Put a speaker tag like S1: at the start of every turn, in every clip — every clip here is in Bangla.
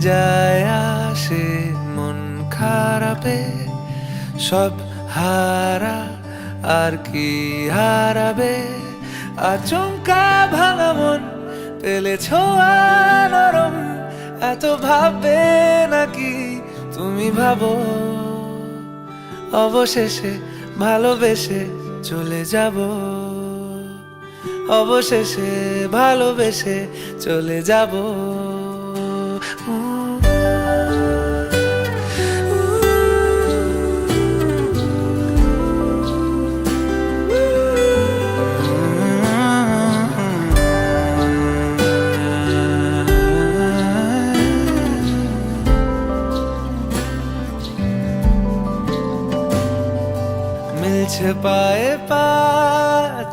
S1: যায় আসে মন খারাপে, সব হারা আর কি হারাবে। আচমকা ভাঙা মন পেলে ছোঁয়া নরম, এত ভাববে নাকি তুমি ভাবো। অবশেষে ভালোবেসে চলে যাব, অবশেষে ভালোবেসে চলে যাব। মিলছে পায়ে পা,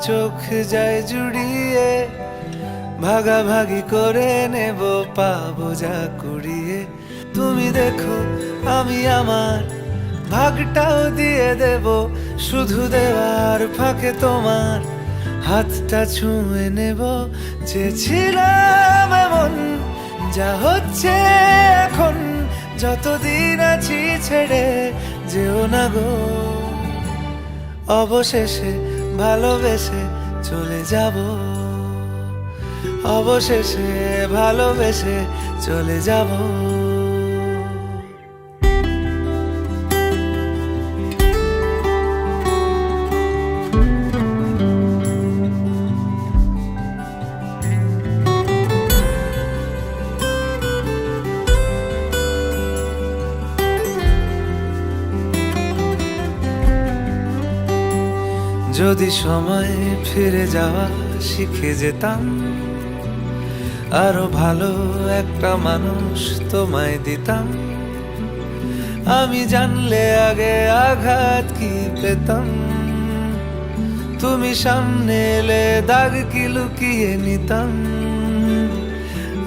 S1: চোখ যায় জুড়িয়ে, ভাগাভাগি করে নেব পাবো যা কুড়িয়ে। তুমি দেখো আমি আমার ভাগটাও দিয়ে দেব, শুধু দেওয়ার ফাঁকে তোমার হাতটা ছুঁয়ে নেব। চেয়েছিলাম এমন, যা হচ্ছে এখন, যতদিন আছি ছেড়ে যেও না গো। অবশেষে ভালোবেসে চলে যাব, অবশেষে ভালোবেসে চলে যাব। যদি সময় ফিরে যাওয়া শিখে যেতাম, আরো ভালো একটা মানুষ তোমায় দিতাম। আমি জানলে আগে আঘাত কি পেতাম, তুমি সামনে এলে দাগ কি লুকিয়ে নিতাম।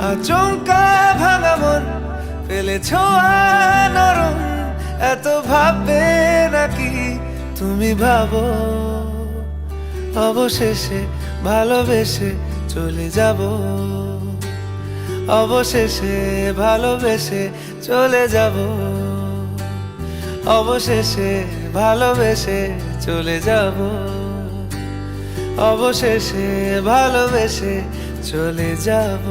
S1: আচমকা ভাঙা মন পেলে ছোঁয়া নরম, এত ভাববে নাকি তুমি ভাবো। অবশেষে ভালোবেসে চলে যাব, অবশেষে ভালোবেসে চলে যাব, অবশেষে ভালোবেসে চলে যাব, অবশেষে ভালোবেসে চলে যাব।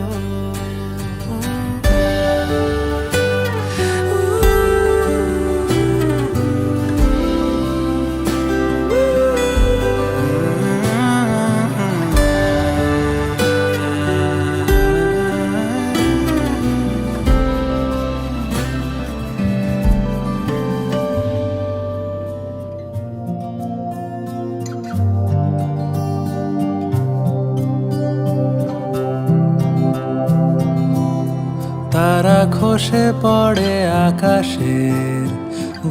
S1: তারা খসে পড়ে আকাশের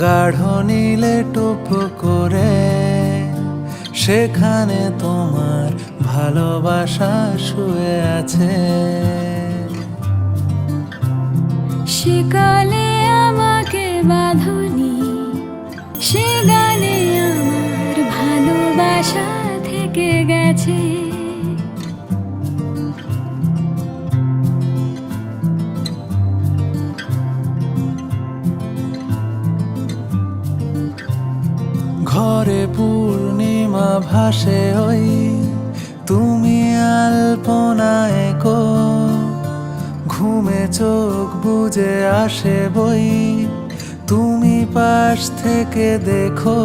S1: গাঢ় নীলে টুপ করে, সেখানে তোমার ভালোবাসা শুয়ে আছে।
S2: সেকালে আমাকে বাঁধনি, সে গানে আমার ভালোবাসা থেকে গেছে।
S1: ঘরে পূর্ণিমা ভাসে ওই তুমি আলপনায় গো, ঘুমে চোখ বুজে আসে বই তুমি পাশ থেকে দেখো।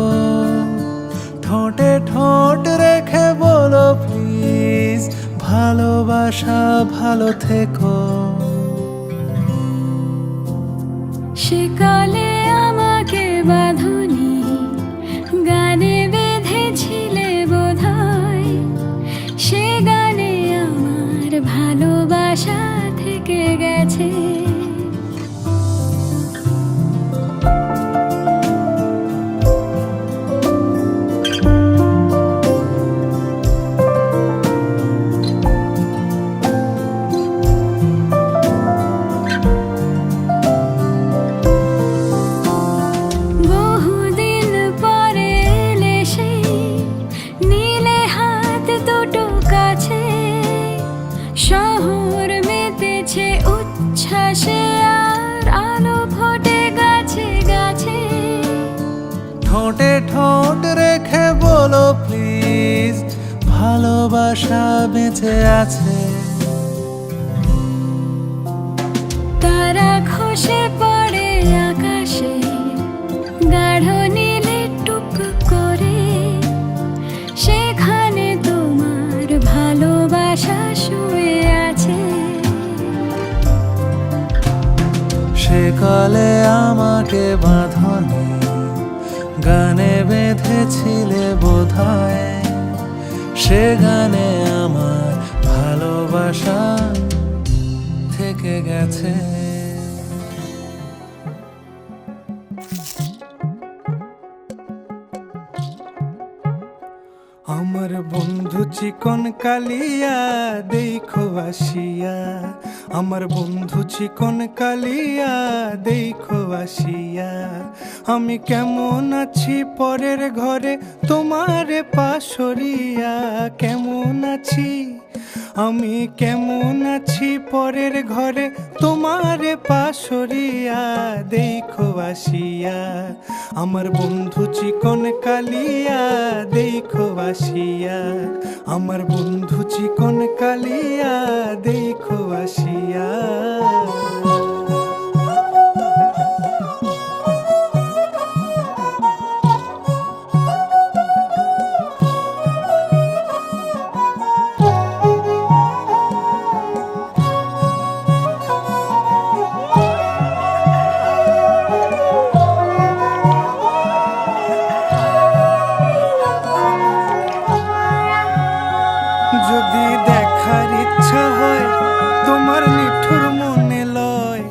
S1: ঠোঁটে ঠোঁট রেখে বলো প্লিজ, ভালোবাসা ভালো থেকো।
S2: সেকালে আমাকে বাঁধনি, গানে বেঁধেছিলে বোধহয়, সে গানে আমার ভালোবাসা থেকে গেছে। বহু
S1: ভালোবাসা বেঁচে আছে।
S2: তারা খসে পড়ে আকাশে, গাঢ় নীলে টুক করে, সেখানে তোমার ভালোবাসা শুয়ে আছে।
S1: সেকালে আমাকে বাঁধনে গানে বেঁধেছিলে বোধহয়, সে গানে আমার ভালোবাসা থেকে গেছে। আমার বন্ধু চিকন কালিয়া দেখো আসিয়া, আমার বন্ধু চিকন কালিয়া দেখো আসিয়া, আমি কেমন আছি পরের ঘরে তোমারে পাশরিয়া, কেমন আছি আমি কেমন আছি পরের ঘরে তোমারে পাশরিয়া দেখো আসিয়া, আমার বন্ধু চিকন কালিয়া দেখো আসিয়া, আমার বন্ধু চিকন কালিয়া দেখো আসিয়া। যদি দেখার ইচ্ছা হয় তোমার নিঠুর মনে লয়,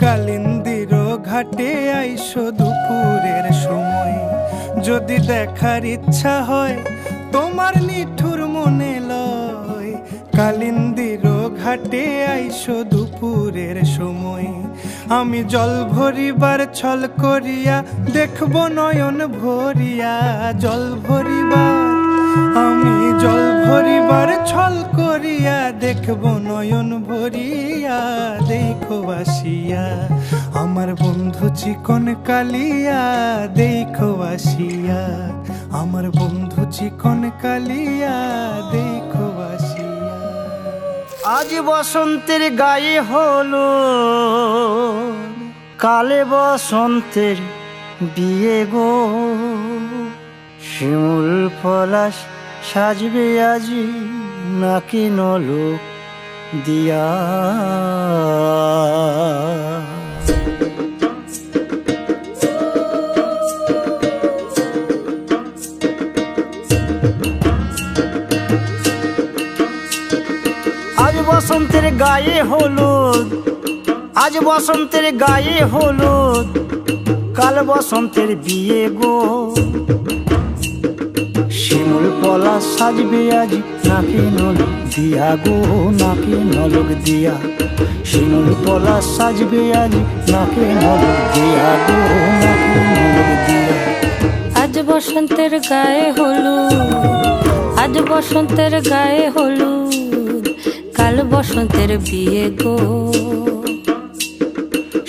S1: কালিন্দির ঘাটে আইসো দুপুরের সময়। যদি দেখার ইচ্ছা হয় তোমার নিঠুর মনে লয়, কালিন্দির ঘাটে আইসো দুপুরের সময়। আমি জল ভরিবার ছল করিয়া দেখব নয়ন ভরিয়া, জল ভরিবার আমি জল ভরিবার ছল করিয়া দেখব নয়ন ভরিয়া দেখো আসিয়া, আমার বন্ধু চিকন কালিয়া দেখো আসিয়া, আমার বন্ধু চিকন কালিয়া দেখো আসিয়া।
S3: আজ বসন্তের গায়ে হলো, কালে বসন্তের বিয়ে গো, শিমুল পলাশ সাজবে আজি নাকি নলোক দিয়া। আজ বসন্তের গায়ে হলুদ, আজ বসন্তের গায়ে হলুদ, কাল বসন্তের বিয়ে গো, শিমুল পলাশ সাজবে আজ নাকি নলক দিয়া গো, নাকি নলক দিয়া, শিমুল পলাশ সাজবে আজ নাকি নলক দিয়া গো, নাকি নলক দিয়া।
S2: আজ বসন্তের গায়ে হলুদ, আজ বসন্তের গায়ে হলুদ, কাল বসন্তের বিয়ে গো,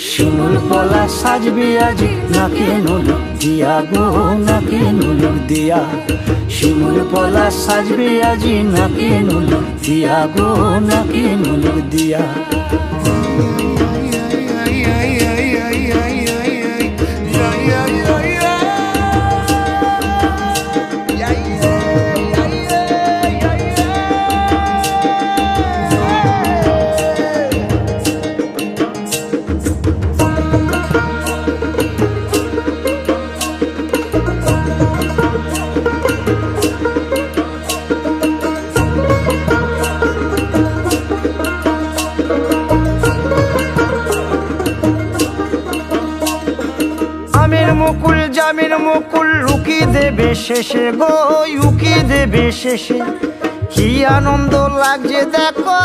S3: শিমুল পলাশ সাজবে আজ নাকি নলক দিয়া গো, নাকি নলক দিয়া, শিমুল পলাশ সাজবে আজ নাকি নলক দিয়া গো, নাকি নলক দিয়া। আমের মুকুল জামের মুকুল লুকি দেবে শেষে গো, উকি দেবে শেষে, কি আনন্দ লাগছে দেখো,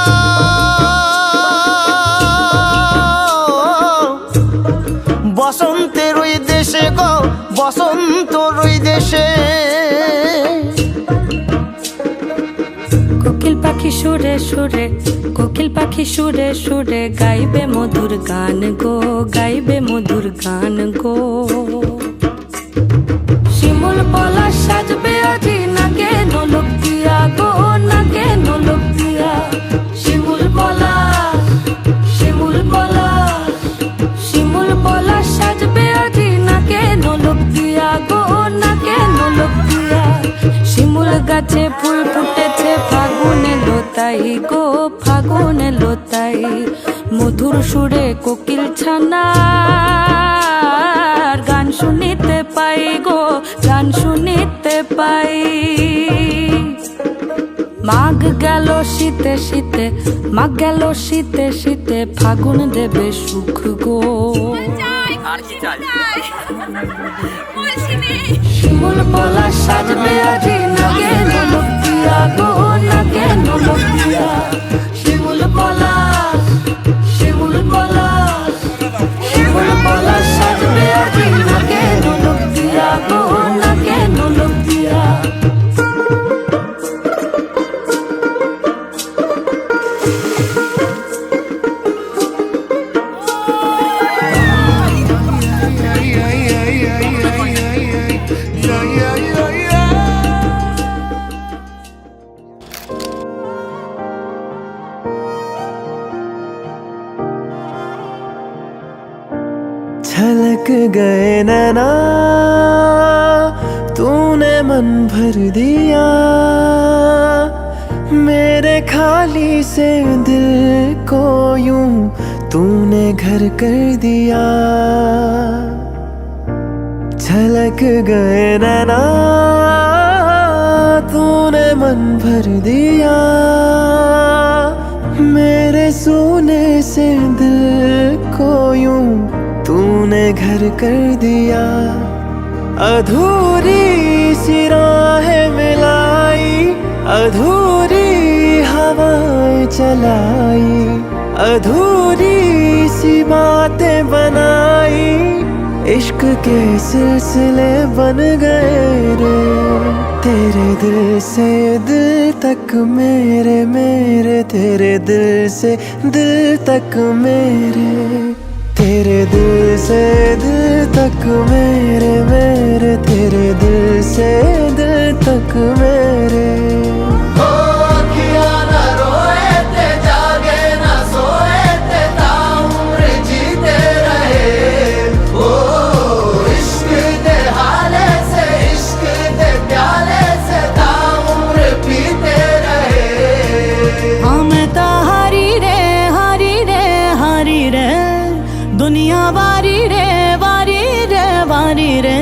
S3: বসন্তের ওই দেশে গো, বসন্তর ওই দেশে।
S2: কোকিল পাখি সুরে সুরে, কোকিল পাখি সুরে সুরে, গাইবে মধুর গান গো, গাইবে মধুর গান গো, শিমুল পলাশ সাজবে আজি নাকে নলক দিয়া গো, নাকি ফুটেছে ফুল ফুটেছে ফাগুন এলো তাই গো ফাগুন এলো তাই মধুর সুরে কোকিল ছানার গান শুনিতে পাই গো গান শুনিতে পাই। মাঘ গেল শীতে শীতে মাঘ গেল শীতে শীতে ফাগুন দেবে সুখ গো। শিমুল পলা সাজবে আজি নাগে নলক দিয়া গো নাগে নলক দিয়া। শিমুল পলা শিমুল পলা শিমুল পলা সাজবে আজি নাগে নলক দিয়া গো নাগে নলক দিয়া।
S1: छलक गए नैना तूने मन भर दिया मेरे खाली से दिल को यूं तूने घर कर दिया। छलक गए नैना तूने मन भर दिया मेरे सोने से दिल को यूं तूने घर कर दिया। अधूरी सी राहें मिलाई अधूरी हवाएं चलाई अधूरी सी बातें बनाई इश्क के सिलसिले बन गए रे तेरे दिल से दिल तक मेरे मेरे तेरे दिल से दिल तक मेरे तेरे दिल से दिल तक मेरे मेरे तेरे दिल से दिल तक मेरे।
S2: दुनिया वारी रे वारी रे वारी रे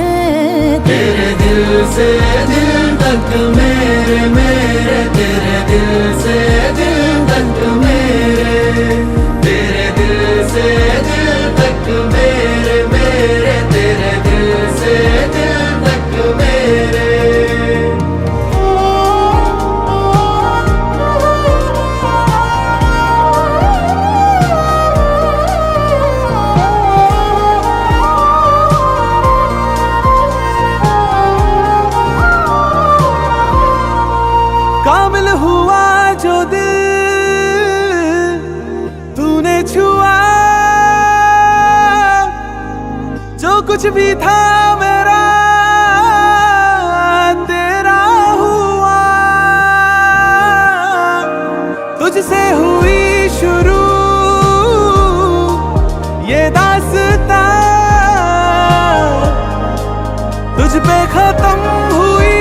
S1: तेरे दिल से दिल तक मेरे मेरे तेरे दिल से दिल तक मेरे तेरे दिल से दिल तक मेरे मेरे तेरे दिल से दिल तक मेरे। काबिल हुआ जो दिल तूने छुआ जो कुछ भी था मेरा तेरा हुआ तुझसे हुई शुरू ये दास्तां तुझ पे खत्म हुई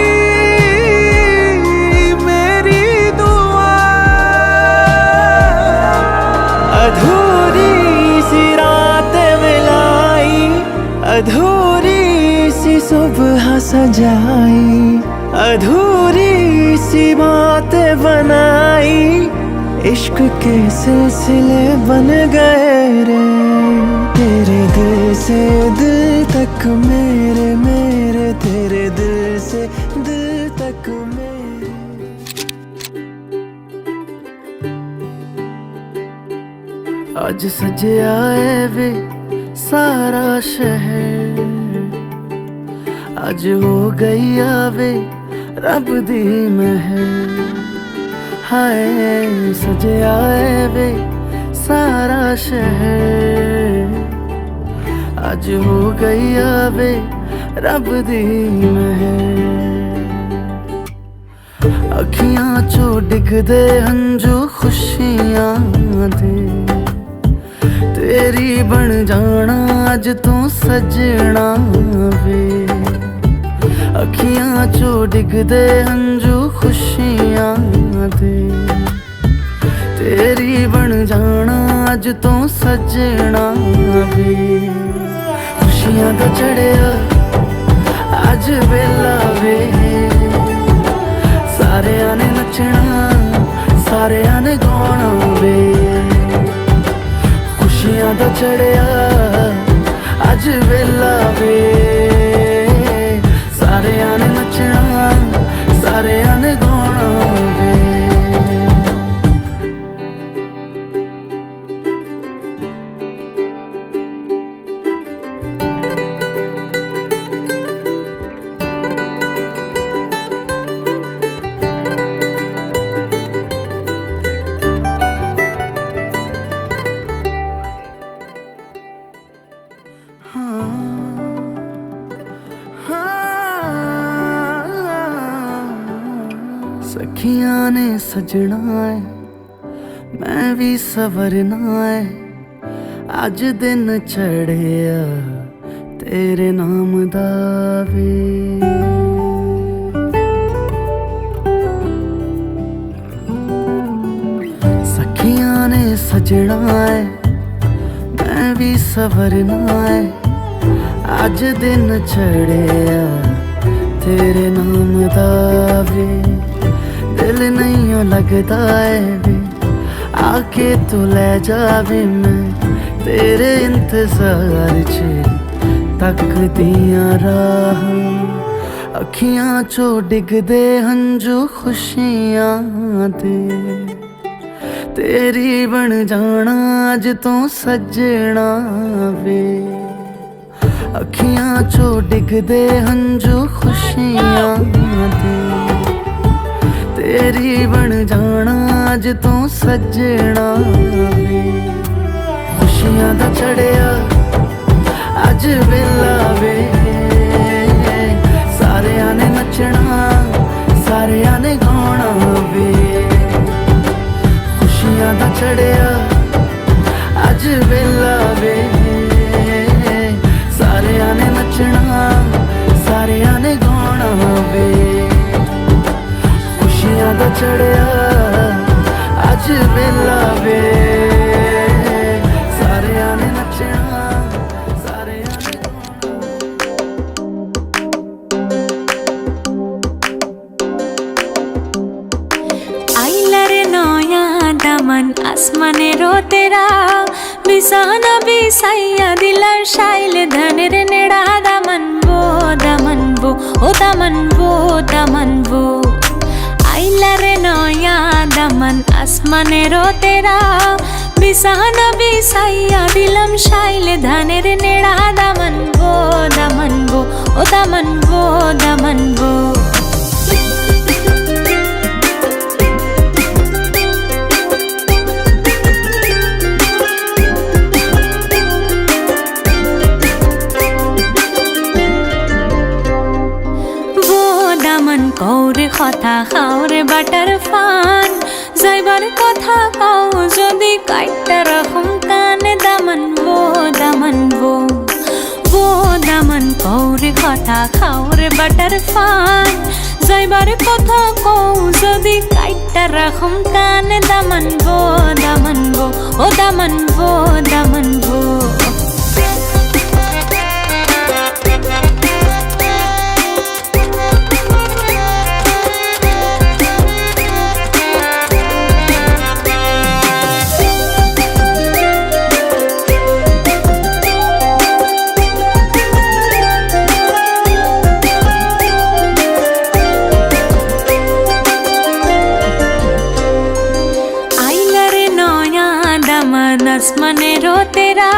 S1: अधूरी सी रातें मिलाई अधूरी सी सुबह सजाई अधूरी सी बातें बनाई इश्क के सिलसिले बन गए रे तेरे दिल से दिल तक मेरे मेरे तेरे दिल से दिल तक मेरे। आज सजे आए वे सारा शहर आज हो गई आवे रब दी महर हाय सजे आए वे सारा शहर आज हो गई आवे रब दी महर। अखियां चो डिगदे हंजू खुशियां दे तेरी बन जाना अज तू सजना वे अखियां चो डिगदे हंजू खुश
S3: तो सजना वे खुशियां दा चढ़िया अज वेला वे सारे ने नचना सारे ने गाना वे खुशियां दा चढ़िया अज वेला वे सारे ने नचना सारे ने गाना वे सखियां ने सजना है मैं भी सवरना है अज दिन चढ़िया तेरे नाम दा वे सखियां ने सजना है मैं भी सवरना है अज दिन चढ़िया तेरे नाम दा वे दिल नहीं लगता है वे आके तू ले जावे मैं तेरे इंतजार च तक दिया राह अखियां चो डिगदे हंजू खुशियां दे तेरी बन जाना अज तो सजना वे अखियां चो डिगदे हंजू खुशियां दे तेरी बन जाना अज तो सजना वे खुशियां दा चढ़िया अज वेला वे सारे ने नचना सारे ने गाना वे खुशियां दा चढ़िया अज वेला वे सारे ने नचना सारे ने गाना वे खुशियां दा चढ़िया अज वेला वे सारे ने नचना सारे ने
S4: आइला रे नया दामन आसमाने रो तेरा बिसाना बिसाइया दिलर शाइल धनेर नेड़ा दामन वो ओ दामन वो आइला रे नया दामन आसमाने रो तेरा बिसाना बिसाइया दिलम शाइल धनेर नेड़ा दामन वो ओ दामन वो কৌরে কথা খাওরে বাটার ফান যাইবার কথা কও যদি কাইটা রকম কানে দামন দামন কৌরে কথা খাওরে বাটার ফান যাইবার কথা কও যদি কাইটা রকম কানে দামন ও দামন आसमाने रो तेरा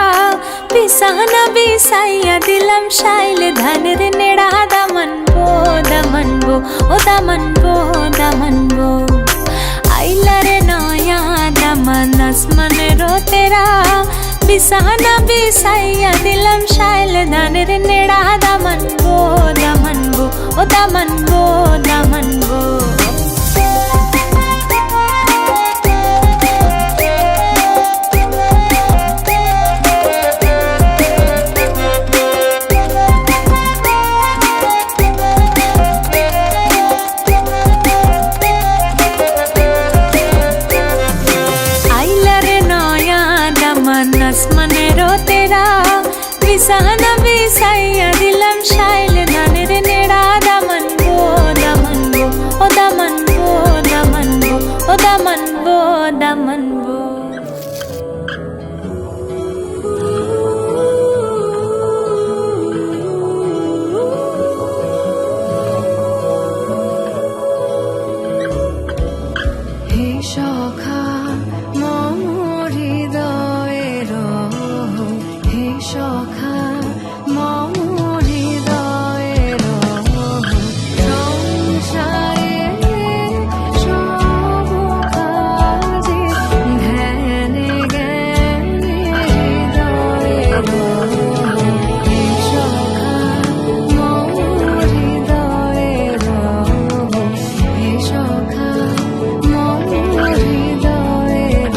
S4: बिसाना बिसाइया दिलम शाइल धनेर नेड़ा दामन वो ओ दामन वो आइला रे नया दामन आसमाने रो तेरा बिसाना बिसाइया दिलम शाइल धनेर नेड़ा दामन वो ओ दामन वो ওয়াদা মানবো।
S2: হে সখা মম হৃদয়ের, হে সখা মম হৃদয়ের, সংসারের সব কাজে ধ্যানে জ্ঞানে হৃদয়ের, হে সখা মম হৃদয়ের, হে সখা মম হৃদয়ের।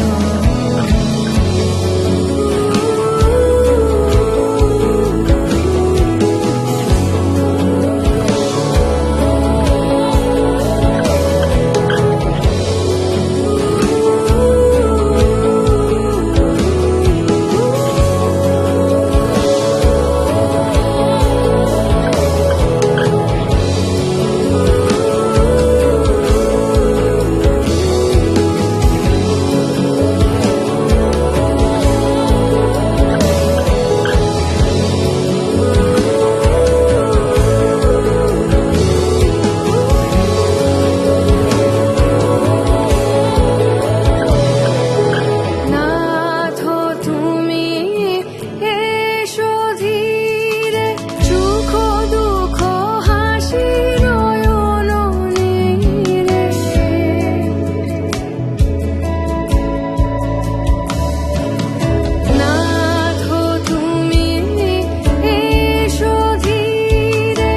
S2: নাথ তুমি এসো ধীরে, সুখ দুঃখ হাসি নয়ন নীরে। নাথ তুমি এসো ধীরে,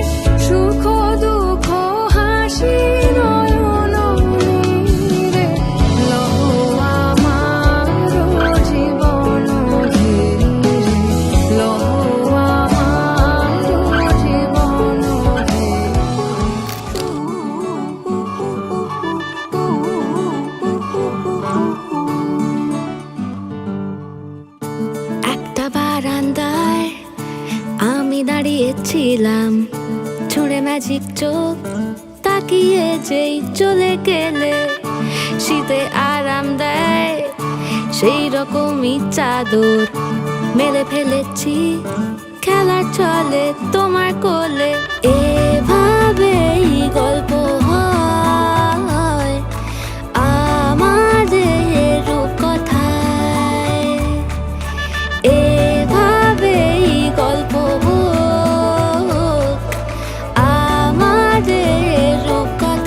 S2: সুখ দুঃখ হাসি নয়ন নীরে। লহ আমার জীবন ধীরে, লহ আমার জীবন
S5: একটা বারান্দায় আমি দাঁড়িয়েছিলাম, ছুঁড়ে ম্যাজিক চোখ তাকিয়ে যেই চলে গেলে, শীতে আরাম দেয় সেই রকমই চাদর মেলে ফেলেছি খেলার চলে তোমার কোলে। এভাবেই গল্প হয় আমাদের রূপকথায়, এভাবেই গল্প হোক আমাদের রূপকথায়।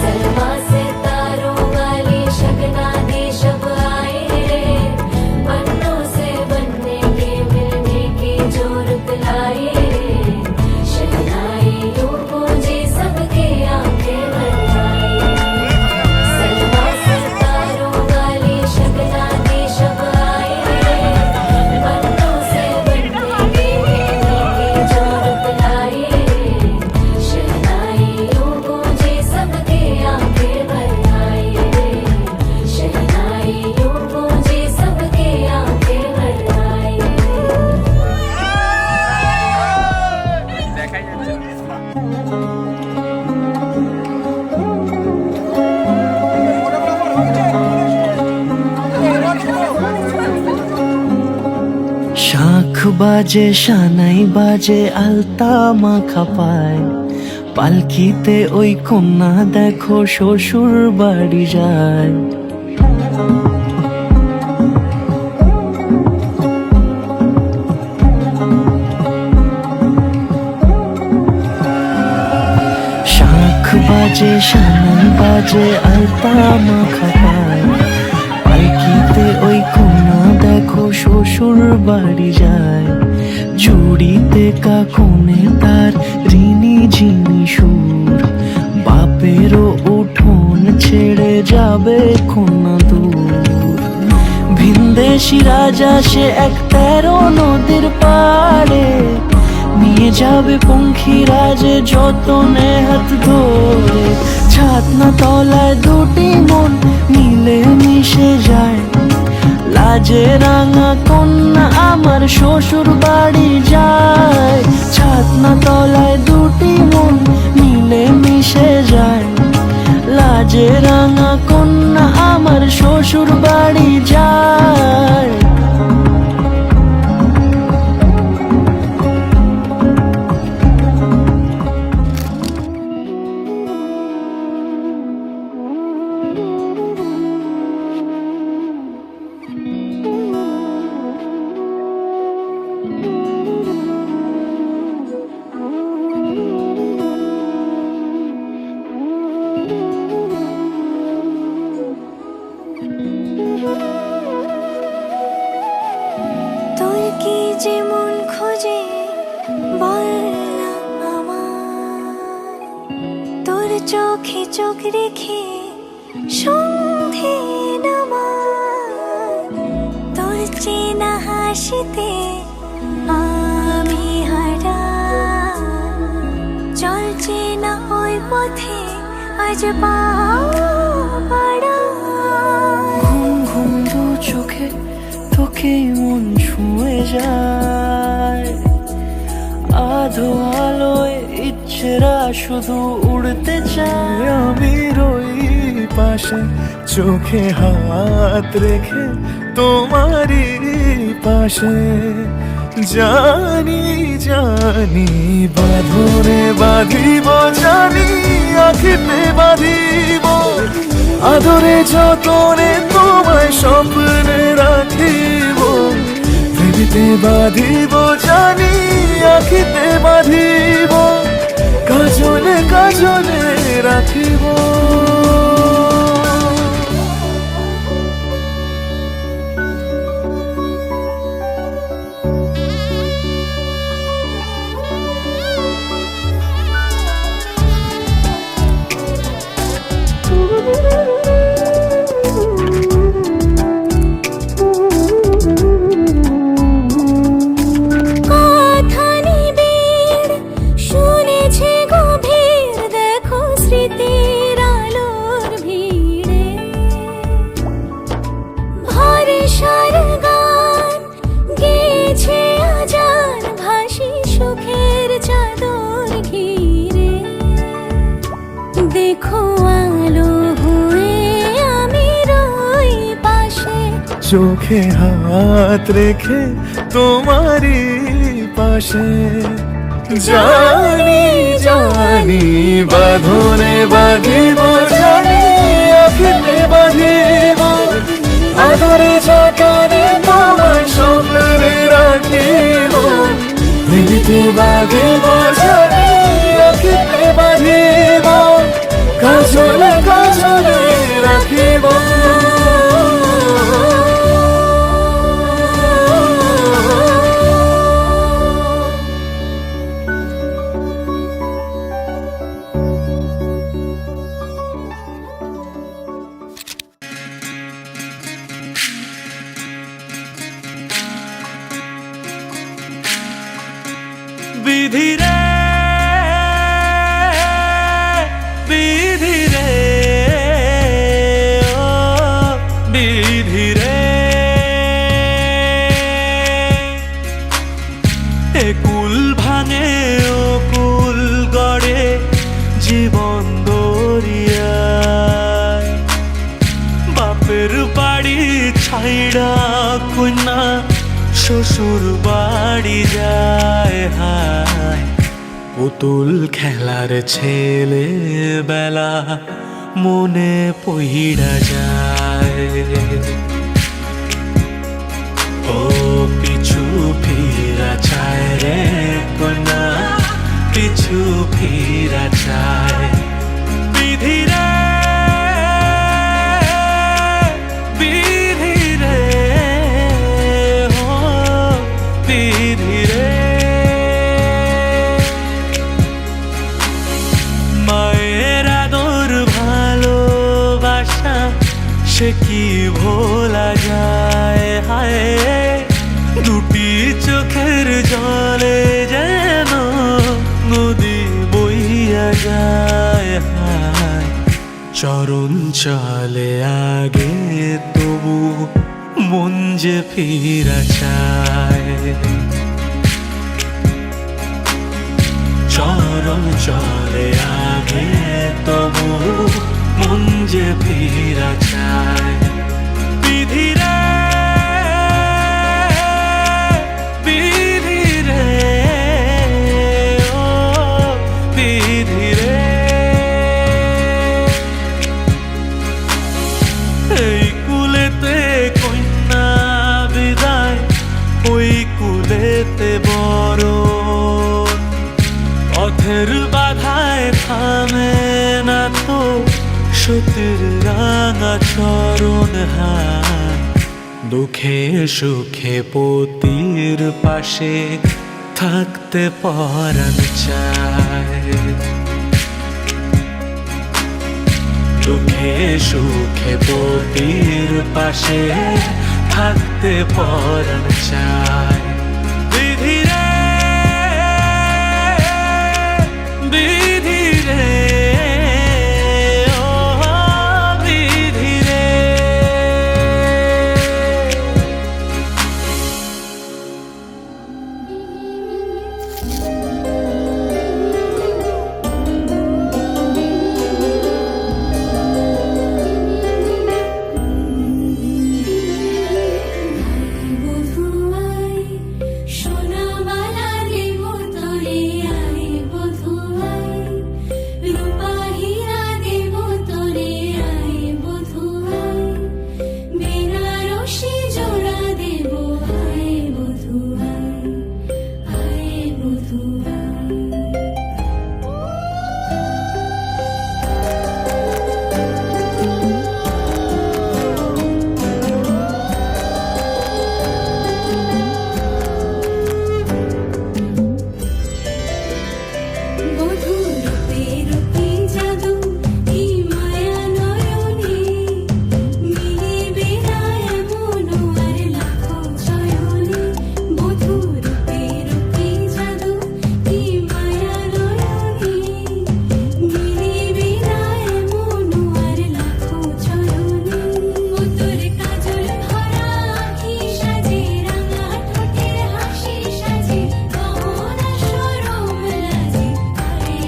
S4: सलमा से तारों वाली शगना दी शब आई रे, पन्नों से बनने के मिलने की जोरत लाई रे, शहनाई यूं गूंजी सबकी आंखें भर आई रे। सलमा से तारों वाली शगना दी शब आई रे, पन्नों से बनने के मिलने की जोरत लाई रे, शहनाई यूं गूंजी सबकी आंखें भर आई रे, शहनाई यूं गूंजी सबकी आंखें भर आई रे।
S3: শাঁখ বাজে সানাই বাজে আলতা মাখা পায়, পালকিতে ওই কন্যা দেখো শ্বশুর বাড়ি যায়। শাঁখ বাজে সানাই বাজে আলতা মাখা পায়, পালকিতে ওই কন্যা দেখো শ্বশুর বাড়ি যায়। চুড়িতে কাকনে তার ঋণী ঝিনি সুর, বাপেরও উঠোন ছেড়ে যাবে কন্যা দূর। ভিনদেশি রাজা সে এক 13 নদীর পাড়ে, যাবে পঙ্খিরাজে যতনে হাত ধরে, ছাতনা তলায় দুটি মন মিলে মিশে যায়। লাজে রাঙা কন্যা আমার শ্বশুর বাড়ি যায়, ছাতনা তলায় দুটি মন মিলে মিশে যায়। লাজে রাঙা কন্যা আমার শ্বশুর বাড়ি যায়।
S5: তোর কি যেমন খোঁজে বল না আমায়, তোর চোখে চোখ রেখে সন্ধে নামায়। তোর চেনা হাসিতে আমি হারাই, চল চেনা ওই পথে আজ পা বাড়াই।
S3: ঘুম ঘুম দু চোখে তোকে মন ছুঁয়ে যায়, আধো আলোয় ইচ্ছেরা শুধু উড়তে চায়। আমি রই পাশে চোখে হাত রেখে তোমারই পাশে, জানি জানি বাঁধনে বাঁধিব, জানি আখিতে বাঁধিব। আদরে যতনে তোমায় স্বপ্নে রাখিব, হৃদিতে বাঁধিব, জানি আখিতে বাঁধিব। কাজলে কাজলে রাখিব।
S5: কথা নিবিড় শুনেছে গভীর, দেখো স্মৃতির আলোর ভিড়ে ভরসার গান গেছে আজান, ভাসি সুখের চাদর ঘিরে। দেখো আলো হয়ে আমি রই পাশে,
S3: চোখে হাত রেখে তোমারই পাশে, জানি জানি বাঁধনে বাঁধিব, জানি আখিতে বাঁধিব। আদরে যতনে তোমায় স্বপ্নে রাখিব, হৃদিতে বাঁধিব, জানি আখিতে বাঁধিব। কাজলে কাজলে রাখিব। বিধি রে বিধি রে ও বিধি রে, এ কুল ভাঙে ও কুল গড়ে জীবন দরিয়ায়। বাপের বাড়ি ছাইড়া কন্যা শ্বশুর বাড়ি যায়। হায় পুতুল খেলার ছেলে বেলা মনে পইড়া যায়। ও পিছু ফিরা চায় রে কন্যা, পিছু ফিরা চায়। বিধি রে বিধি রে ও বিধি রে, মায়ের আদর ভালোবাসা সে কি ভোলা যায়। হায় দুটি চোখের জলে যেন
S6: যায় হায় চরণ চলে আগে তবু মন যে ফিরা চায় চরণ চলে আগে তবু মন যে ফিরা চায় বিধিরে বিধিরে ও বিধিরে এই কুলেতে কন্যা বিদায় ওই কুলেতে বড় পথের বাধায় থামে না তো সতীর রাঙা চরণ হায় দুঃখে সুখে পতির পাশে থাকতে পরাণ চায় দুঃখে সুখে পতির পাশে থাকতে পরাণ চায় বিধিরে বিধিরে ও বিধিরে
S5: বধুয়াই সোনামালা দেব তোরে আয় বধুয়াই রূপা হীরা দেব তোরে আয় বধুয়াই বেনারসি জোড়া দেব আয় বধুয়াই আয় বধুয়াই বধূ রূপে রূপে জাদু কি মায়া নয়নে মিলিবে না এমন আর লাখো চয়নে বধূ রূপে রূপে জাদু কি মায়া নয়নে মিলিবে না এমন আর লাখো চয়নে তোর কাজল ভরা আঁখি সাজে রাঙা ঠোঁটের হাসি সাজে গহনা শরম লাজে আরে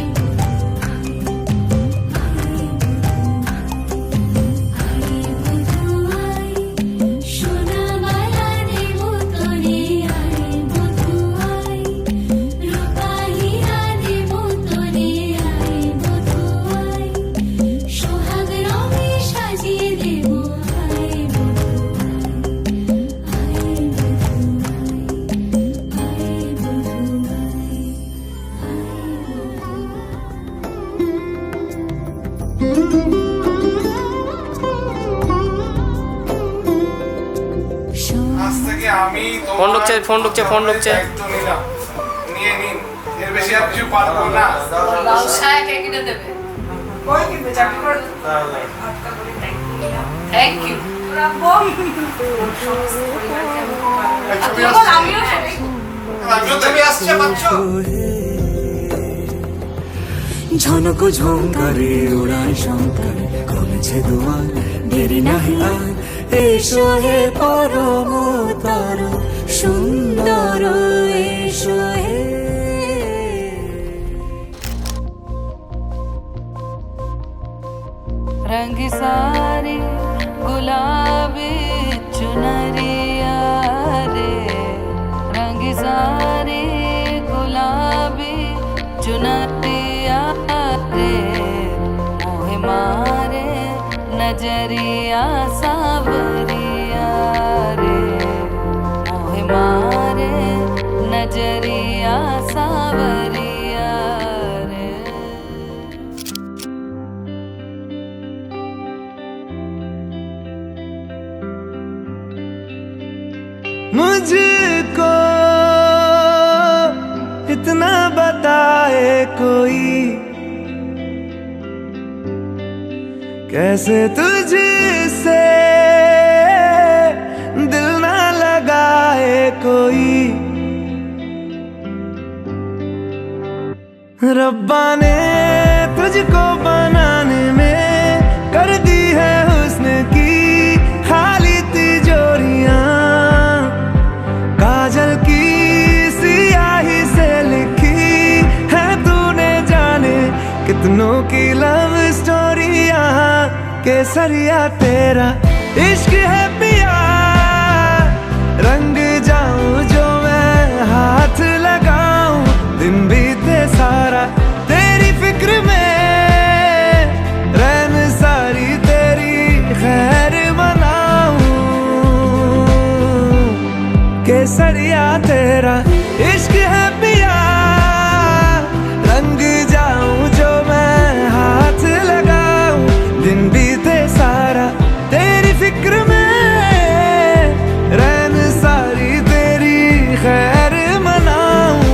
S5: বধুয়াই সোনামালা দেব তোরে আয় বধুয়াই রূপা হীরা দেব তোরে আয় বধুয়াই সোহাগ রঙে সাজিয়ে দেব আয় বধুয়াই আয় বধুয়াই
S7: আজ থেকে আমি
S8: ফোন ঢুকছে, ফোন ঢুকছে, ফোন ঢুকছে।
S7: দায়িত্ব নিলাম। নিয়ে নিন, এর বেশি আর কিছু পারবো না। ছবি আসছে পাচ্ছ?
S3: ঝনক ঝঙ্কারে উড়ায় শঙ্কর কমেছে দুয়ার দেরি নাহি আর এসো হে পরম তর সুন্দর এসো হে
S2: रंग सारे गुलाबी चुनरिया रे रंग सारे गुलाबी चुनरिया रे मोहे मारे नजरिया सावरिया रे मोहे मारे नजरिया सावरिया रे
S3: मुझको इतना बताए कोई कैसे तुझसे दिल ना लगाए कोई रब्बा ने
S9: तुझको बनाने में कर दी है हुस्न की खाली तिजोरियां, काजल की सियाही से लिखी है तूने जाने कितनों की लव स्टोरियां। केसरिया तेरा इश्क है पिया, रंग जाऊं जो मैं हाथ लगाऊं, दिन बीते सारा तेरी फिक्र में, रैन सारी तेरी खैर मनाऊं। केसरिया तेरा इश्क है पिया, रंग जाऊं जो मैं हाथ लगाऊं, दिन बीते सारा तेरी फिक्र में, रैन सारी तेरी खैर मनाऊं।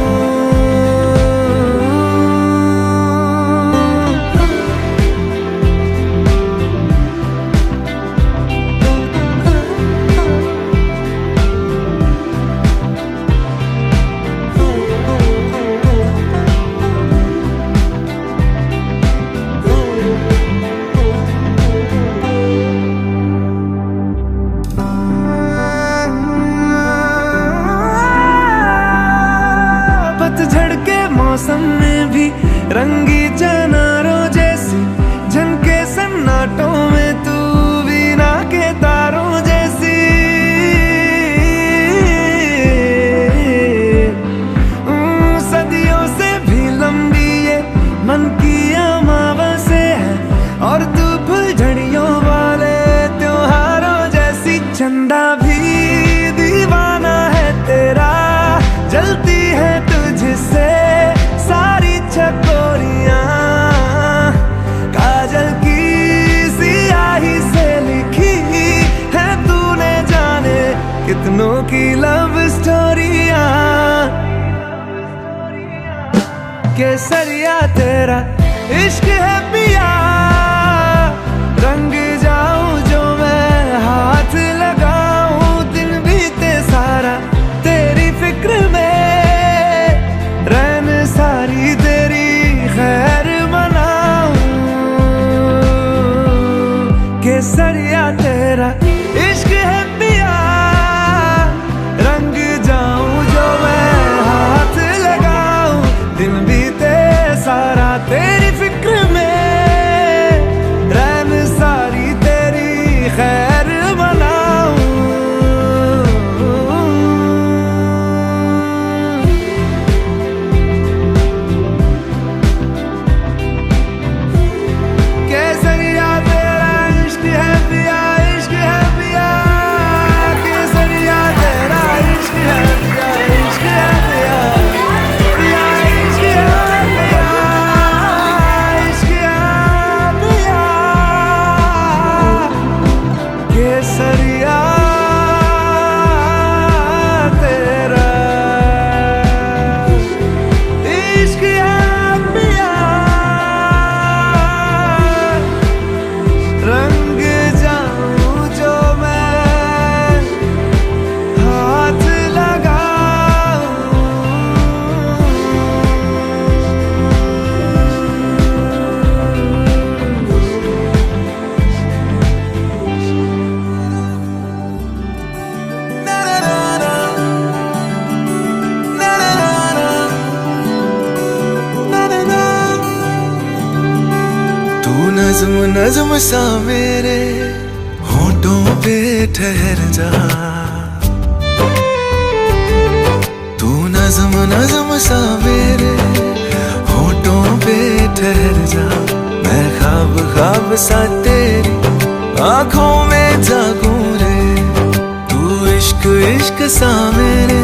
S9: पतझड़ के मौसम में भी रंगी चनारों जैसी झनके सन्नाटों में, तू वीणा के तारों जैसी। सदियों से भी लंबी ये मन की अमावस्या है, और तू फुलझड़ियों वाले त्योहारों जैसी। चंदा भी दीवाना है तेरा, जलती है तुझसे सारी चकोरियां, काजल की सियाही से लिखी है तूने जाने कितनों की लव स्टोरियां। केसरिया तेरा इश्क है पिया, रंग जाऊं जो मैं हाथ लगाऊं, दिन बीते सारा तेरी फिक्र में, रैन सारी तेरी खैर मनाऊं। केसरिया तेरा इश्क है पिया, रंग जाऊं जो मैं हाथ लगाऊं, दिन बीते सारा तेरी फिक्र में, रैन सारी तेरी खैर मनाऊं। केसरिया तेरा इश्क है पिया, इश्क है पिया, केसरिया तेरा इश्क है पिया, इश्क है पिया, पिया इश्क है पिया, इश्क है पिया। केसरिया तेरा इश्क है पिया, रंग जाऊं जो मैं हाथ लगाऊं। ना ना ना ना, ना ना ना ना, ना ना ना। तू नज़्म नज़्म सा मेरे होठों पे ठहर जा, तू नज़्म नज़्म सा मेरे होठों पे ठहर जा। मैं ख्वाब ख्वाब सा तेरी आँखों में जागूं रे, तू इश्क इश्क सा मेरे